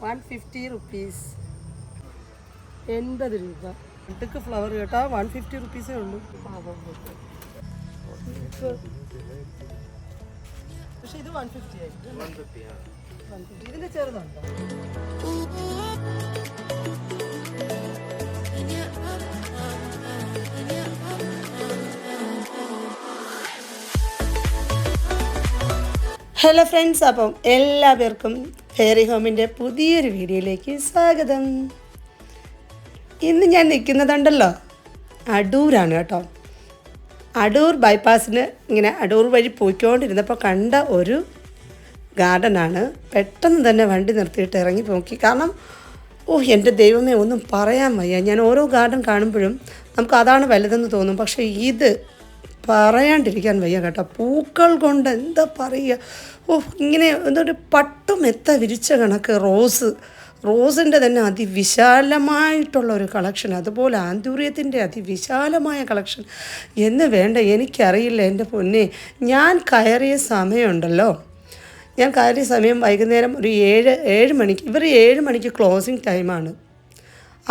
150 rupees, 80 രൂപ. അടുക്ക് flower കേട്ടോ 150 റുപ്പീസേ ഉള്ളൂ. പക്ഷെ ഇത് 150 ആയിരിക്കും. 150 ഇതിൻ്റെ ചെറുതുണ്ടോ? ഹലോ ഫ്രണ്ട്സ്, അപ്പം എല്ലാവർക്കും ഫെയറി ഹോമിൻ്റെ പുതിയൊരു വീഡിയോയിലേക്ക് സ്വാഗതം. ഇന്ന് ഞാൻ നിൽക്കുന്നതുണ്ടല്ലോ അടൂരാണ് കേട്ടോ. അടൂർ ബൈപ്പാസിന് ഇങ്ങനെ അടൂർ വഴി പോയിക്കൊണ്ടിരുന്നപ്പോൾ കണ്ട ഒരു ഗാർഡനാണ്. പെട്ടെന്ന് തന്നെ വണ്ടി നിർത്തിയിട്ട് ഇറങ്ങി നോക്കി. കാരണം എൻ്റെ ദൈവമേ, ഒന്നും പറയാൻ വയ്യ. ഞാൻ ഓരോ ഗാർഡൻ കാണുമ്പോഴും നമുക്ക് അതാണ് വലുതെന്ന് തോന്നും. പക്ഷേ ഇത് പറയാണ്ടിരിക്കാൻ വയ്യ കേട്ടോ. പൂക്കൾ കൊണ്ട് എന്താ പറയുക, ഇങ്ങനെ എന്തൊരു പട്ടുമെത്ത വിരിച്ച കണക്ക് റോസിൻ്റെ തന്നെ അതിവിശാലമായിട്ടുള്ള ഒരു കളക്ഷൻ, അതുപോലെ ആന്തൂര്യത്തിൻ്റെ അതിവിശാലമായ കളക്ഷൻ എന്ന് വേണ്ട. എനിക്കറിയില്ല എൻ്റെ പൊന്നെ. ഞാൻ കയറിയ സമയം വൈകുന്നേരം ഒരു 7 മണിക്ക്. ഇവർ 7 മണിക്ക് ക്ലോസിങ് ടൈമാണ്.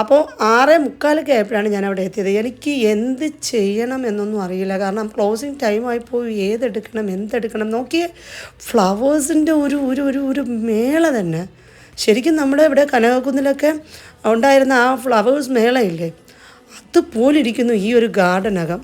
അപ്പോൾ 6:45 ആയപ്പോഴാണ് ഞാൻ അവിടെ എത്തിയത്. എനിക്ക് എന്ത് ചെയ്യണം എന്നൊന്നും അറിയില്ല. കാരണം ക്ലോസിങ് ടൈമായിപ്പോയി. എന്തെടുക്കണം നോക്കിയേ. ഫ്ലവേഴ്സിൻ്റെ ഒരു മേള തന്നെ. ശരിക്കും നമ്മുടെ ഇവിടെ കനകക്കുന്നിലൊക്കെ ഉണ്ടായിരുന്ന ആ ഫ്ലവേഴ്സ് മേളയില്ലേ, അതുപോലിരിക്കുന്നു ഈ ഒരു ഗാർഡനകം.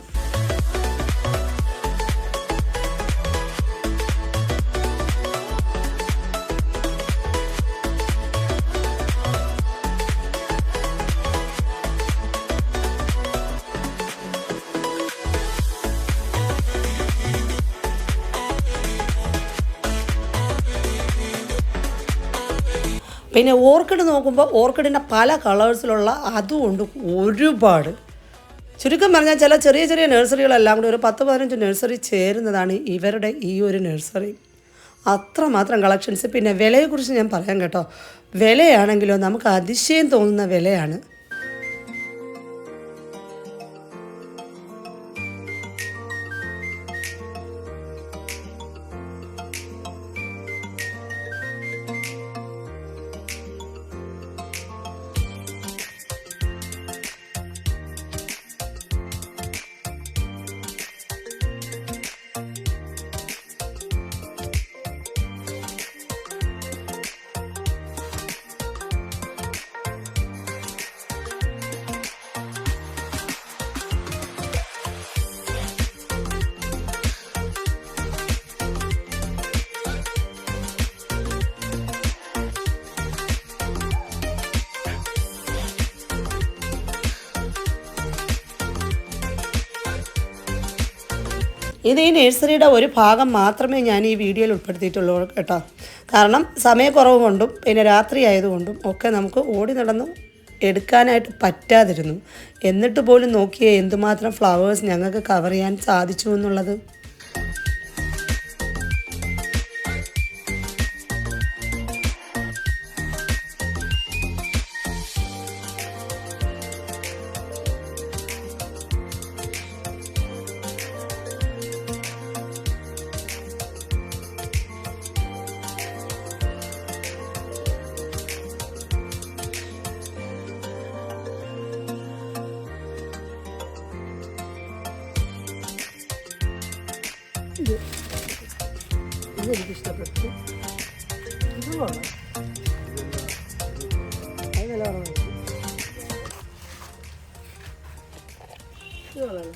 പിന്നെ ഓർക്കിഡ് നോക്കുമ്പോൾ ഓർക്കിഡിൻ്റെ പല കളേഴ്സിലുള്ള അതുകൊണ്ട് ഒരുപാട്. ചുരുക്കം പറഞ്ഞാൽ ചില ചെറിയ നഴ്സറികളെല്ലാം കൂടി ഒരു 10-15 നഴ്സറി ചേരുന്നതാണ് ഇവരുടെ ഈ ഒരു നഴ്സറി. അത്രമാത്രം കളക്ഷൻസ്. പിന്നെ വിലയെക്കുറിച്ച് ഞാൻ പറയാം കേട്ടോ. വിലയാണെങ്കിലോ നമുക്ക് അതിശയം തോന്നുന്ന വിലയാണ്. ഇത് ഈ നഴ്സറിയുടെ ഒരു ഭാഗം മാത്രമേ ഞാൻ ഈ വീഡിയോയിൽ ഉൾപ്പെടുത്തിയിട്ടുള്ളൂ കേട്ടോ. കാരണം സമയക്കുറവ് കൊണ്ടും പിന്നെ രാത്രി ആയതുകൊണ്ടും ഒക്കെ നമുക്ക് ഓടി നടന്ന് എടുക്കാനായിട്ട് പറ്റാതിരുന്നു. എന്നിട്ട് പോലും നോക്കിയേ എന്തുമാത്രം ഫ്ലവേഴ്സ് ഞങ്ങൾക്ക് കവർ ചെയ്യാൻ സാധിച്ചു എന്നുള്ളത്. ഇതെനിക്കിഷ്ടപ്പെട്ടു. ഇത് കൊള്ളാം. അത് വില കുറവാണ്. ഇത് കൊള്ളാം.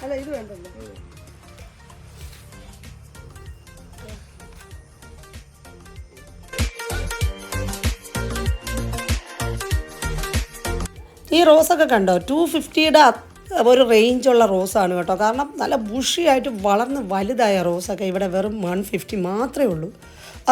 അല്ല ഇത് വേണ്ടല്ലോ. ഈ റോസൊക്കെ കണ്ടോ? 250യുടെ ഒരു റേഞ്ചുള്ള റോസാണ് കേട്ടോ. കാരണം നല്ല ബുഷിയായിട്ട് വളർന്ന് വലുതായ റോസൊക്കെ ഇവിടെ വെറും 150 മാത്രമേ ഉള്ളൂ.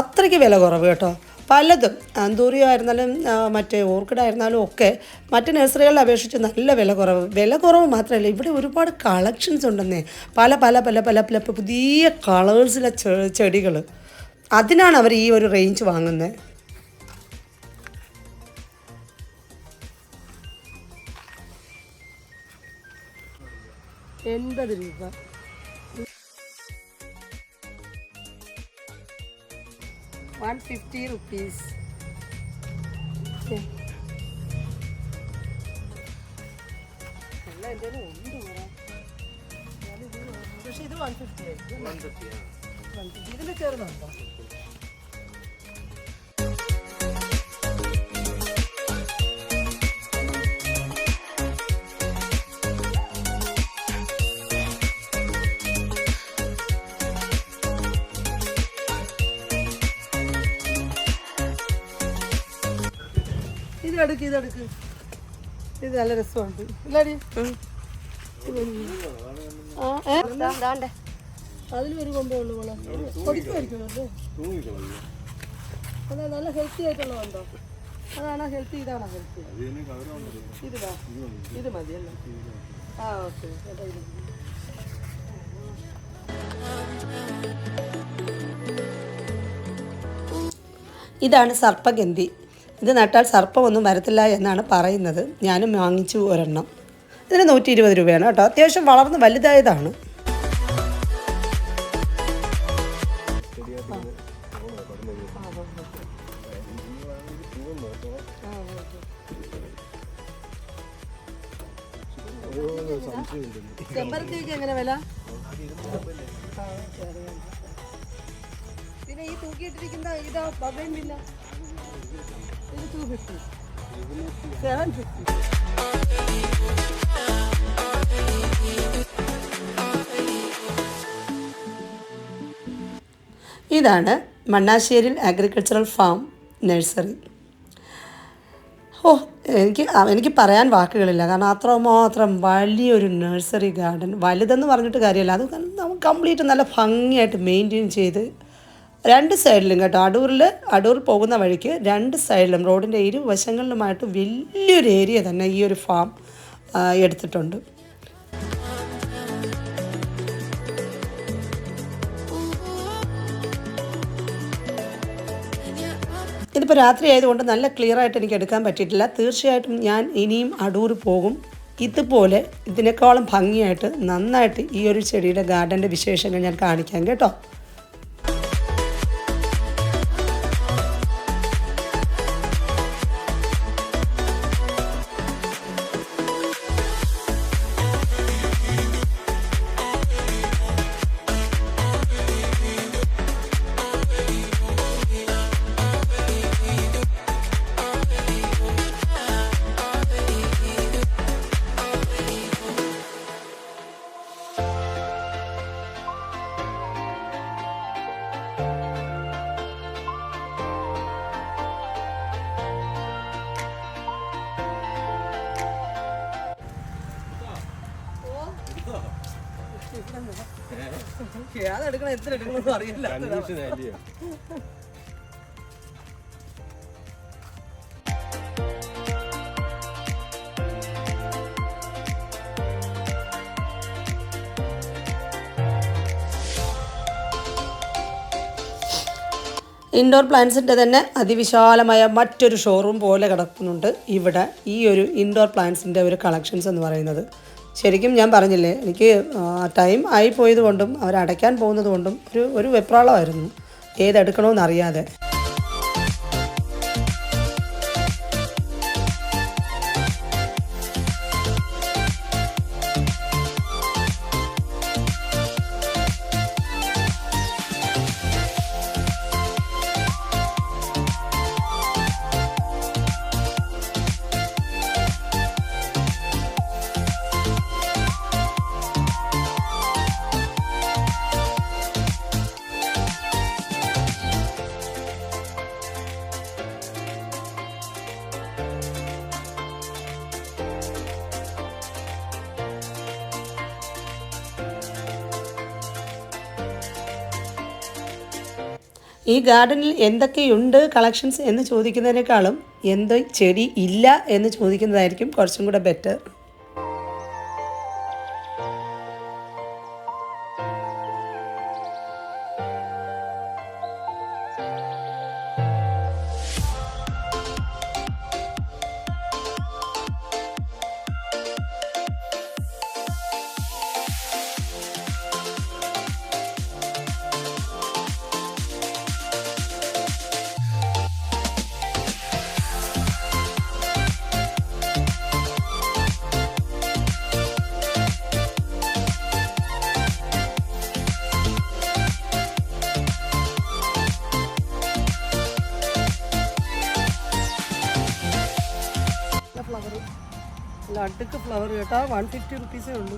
അത്രയ്ക്ക് വില കുറവ് കേട്ടോ. പലതും ആന്തൂറിയം ആയിരുന്നാലും മറ്റേ ഓർക്കിഡായിരുന്നാലും ഒക്കെ മറ്റ് നഴ്സറികളെ അപേക്ഷിച്ച് നല്ല വില കുറവ് മാത്രമല്ല, ഇവിടെ ഒരുപാട് കളക്ഷൻസ് ഉണ്ടെന്നേ. പല പല പല പല പല പുതിയ കളേഴ്സിലെ ചെടികൾ. അതിനാണ് അവർ ഈ ഒരു റേഞ്ച് വാങ്ങുന്നത്. 80 രൂപ. 150 rupees. പക്ഷേ ഇത് 150 ആയിരിക്കും. 150 ഇതിൽ ചെറുതുണ്ടോ? ഇതെടുക്ക് ഇത് നല്ല രസമുണ്ട് ഇല്ലാടി. അതിലും ഒരു കൊമ്പേ ഉള്ളു മോളെ. പൊടിക്കുമായിരിക്കുമല്ലോ. അതെ നല്ല ഹെൽത്തി ആയിട്ടുള്ളതുണ്ടോ? അതാണോ ഹെൽത്തി? ഇതാണോ ഹെൽത്തി? ഇത് മതിയല്ലോ. ആ ഓക്കെ. ഇതാണ് സർപ്പഗന്ധി. ഇത് നട്ടാൽ സർപ്പമൊന്നും വരത്തില്ല എന്നാണ് പറയുന്നത്. ഞാനും വാങ്ങിച്ചു ഒരെണ്ണം. ഇതിന് 120 രൂപയാണ് കേട്ടോ. അത്യാവശ്യം വളർന്ന് വലുതായതാണ്. ചെമ്പരത്തിക്ക് എങ്ങനെ വില? പിന്നെ ഈ തൂക്കിയിട്ടിരിക്കുന്ന ഇതാ ബബയും ഇല്ല. ഇത് 250, 750. ഇതാണ് മണ്ണാശ്ശേരിയിൽ അഗ്രികൾച്ചറൽ ഫാം നഴ്സറി. എനിക്ക് പറയാൻ വാക്കുകളില്ല. കാരണം അത്രമാത്രം വലിയൊരു നഴ്സറി ഗാർഡൻ. വലുതെന്ന് പറഞ്ഞിട്ട് കാര്യമല്ല, അത് നമുക്ക് കംപ്ലീറ്റ് നല്ല ഭംഗിയായിട്ട് മെയിൻറ്റെയിൻ ചെയ്ത് രണ്ട് സൈഡിലും കേട്ടോ. അടൂർ പോകുന്ന വഴിക്ക് രണ്ട് സൈഡിലും റോഡിൻ്റെ ഇരുവശങ്ങളിലുമായിട്ട് വലിയൊരു ഏരിയ തന്നെ ഈ ഒരു ഫാം എടുത്തിട്ടുണ്ട്. ഇതിപ്പോൾ രാത്രി ആയതുകൊണ്ട് നല്ല ക്ലിയർ ആയിട്ട് എനിക്ക് എടുക്കാൻ പറ്റിയിട്ടില്ല. തീർച്ചയായിട്ടും ഞാൻ ഇനിയും അടൂർ പോകും. ഇതുപോലെ ഇതിനേക്കാളും ഭംഗിയായിട്ട് നന്നായിട്ട് ഈ ഒരു ചെടിയുടെ ഗാർഡൻ്റെ വിശേഷങ്ങൾ ഞാൻ കാണിക്കാം കേട്ടോ. അതെടുക്കണം, എത്ര എടുക്കണമെന്ന് അറിയില്ല. ഇൻഡോർ പ്ലാന്റ്സിൻ്റെ തന്നെ അതിവിശാലമായ മറ്റൊരു ഷോറൂം പോലെ കിടക്കുന്നുണ്ട് ഇവിടെ. ഈ ഒരു ഇൻഡോർ പ്ലാന്റ്സിൻ്റെ ഒരു കളക്ഷൻസ് എന്ന് പറയുന്നത് ശരിക്കും ഞാൻ പറഞ്ഞില്ലേ, എനിക്ക് ടൈം ആയിപ്പോയത് കൊണ്ടും അവരടയ്ക്കാൻ പോകുന്നത് കൊണ്ടും ഒരു വെപ്രാളമായിരുന്നു ഏതെടുക്കണമെന്നറിയാതെ. ഈ ഗാർഡനിൽ എന്തൊക്കെയുണ്ട് കളക്ഷൻസ് എന്ന് ചോദിക്കുന്നതിനേക്കാളും എന്ത് ചെടി ഇല്ല എന്ന് ചോദിക്കുന്നതായിരിക്കും കുറച്ചും കൂടെ ബെറ്റർ. നടുക്ക് ഫ്ലവർ കേട്ടോ, 150 റുപ്പീസേ ഉള്ളൂ.